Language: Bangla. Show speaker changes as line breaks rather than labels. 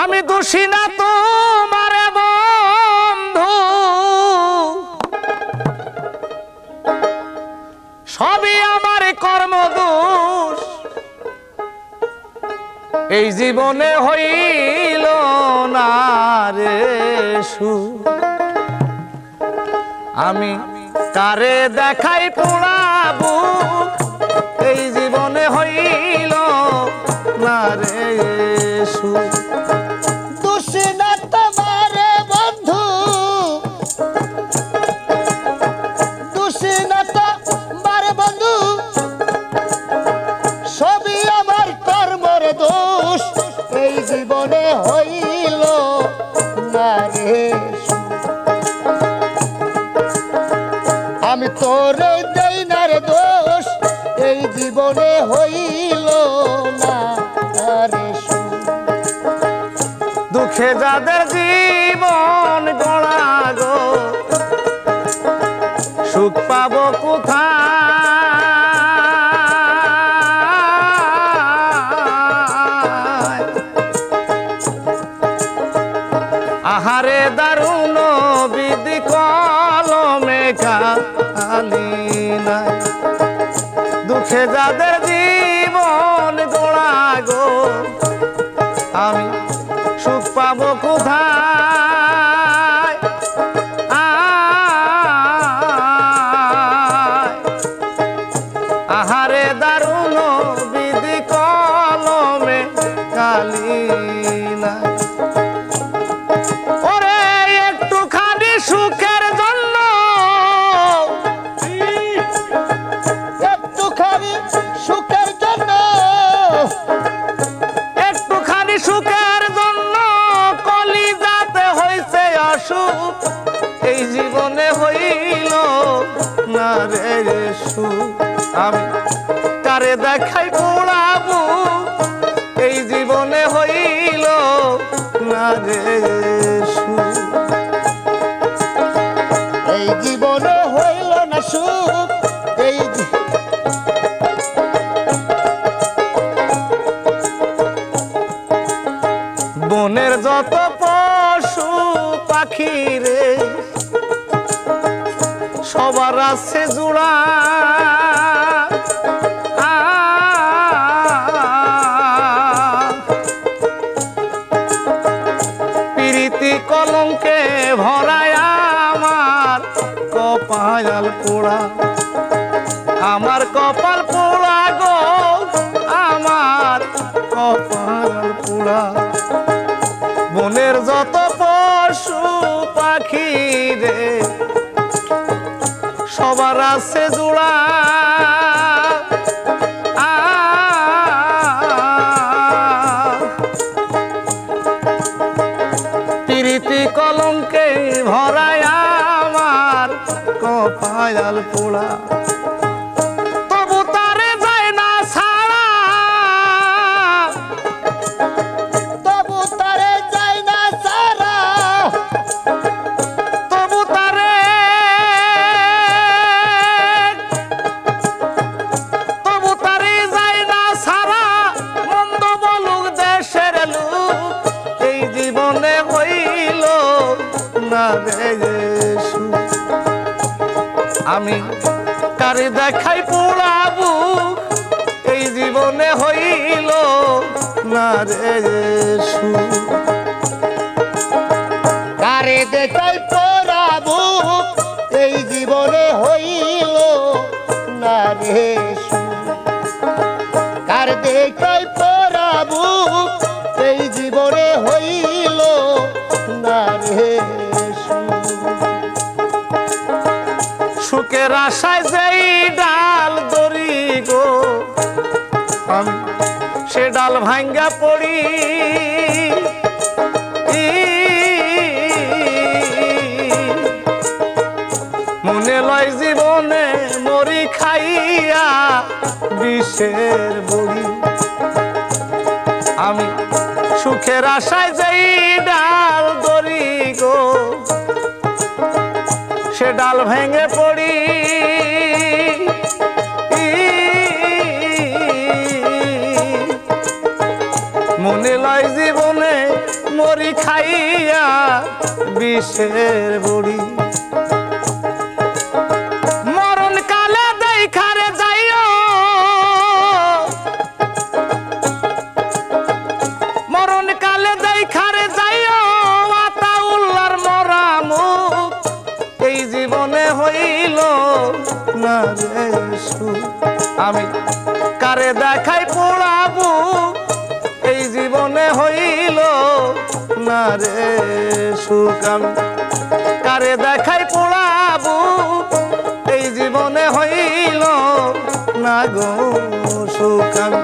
আমি দোষী না তোমার বন্ধু, সবই আমার কর্মদোষ। এই জীবনে হইল না রে সুখ, আমি কারে দেখাই পোড়াবো। এই জীবনে হইল না রে সুখ।
দোষী না তোমার বন্ধু, দোষী না তোমার বন্ধু, সবই আমার কর্মের দোষ। এই জীবনে হইল না রে সুখ, আমি তোরে দেই না রে দোষ। এই জীবনে হইল না রে সুখ।
দুঃখে যাদের জীবন গড়া গো, সুখ পাবো কোথায়? আহারে দারুণ বিধি কলমে খালি নাই। দুঃখে যাদের জীবন গড়া গো, আমি সুখ পাবো কোথায়? আহারে দারুণ বিধি কলমে কালি নাই। ওরে একটুখানি সুখের জন্য,
একটুখানি সুখের জন্য,
একটুখানি সুখের জন্য কলিজাতে হইছে অসুখ। এই জীবনে হইল না রে সুখ, আমি কারে দেখাই পোড়াবো। এই জীবনে হইল না রে সুখ,
এই জীবনে হইল না সুখ। এই
বনের যত পশু পাখি রে, সবার আছে জোড়া। প্রীতি কলঙ্কে ভরায় আমার কপাল পোড়া। আমার কপাল পোড়া গো, আমার কপাল পোড়া। বনের যত পশু পাখি রে, সবার আছে জোড়া। প্রীতি কলঙ্কে ভরায় আমার কপাল পোড়া। তবু তারে যায় না ছাড়া,
তবু তারে যাই না সারা,
তবু তারে, তবু তারে যায় না ছাড়া। মন্দ বলুক দেশের লোক, এই জীবনে হইল না রে সুখ, আমি কারে দেখাই পোড়াবো। এই জীবনে হইল না রে সুখ,
কারে দেখাই পরাবো। এই জীবনে হইল না রে সুখ, কার দেখাই পরাবো। এই জীবনে হইল না রে সুখ।
সুখের আশায় যেই ডাল দড়ি গো, আমি সে ডাল ভাঙ্গা পড়ি। মনে লয় জীবনে মরি খাইয়া বিষের বড়ি। আমি সুখের আশায় যেই ডাল দড়ি গো, সে ডাল ভেঙে পড়ি। মনে লয় জীবনে দড়ি খাইয়া বিষের বড়ি মরণ কালে দেখারে যাইও মরণ কালে দেখারে যাইও আতাউল্লাহর মরা মুখ এই জীবনে হইল না রে সুখ আমি কারে দেখাই পোড়াবো এই জীবনে হইল না রে সুখ আমি কারে দেখাই পোড়াবো এই জীবনে হইল না গো সুখ আমি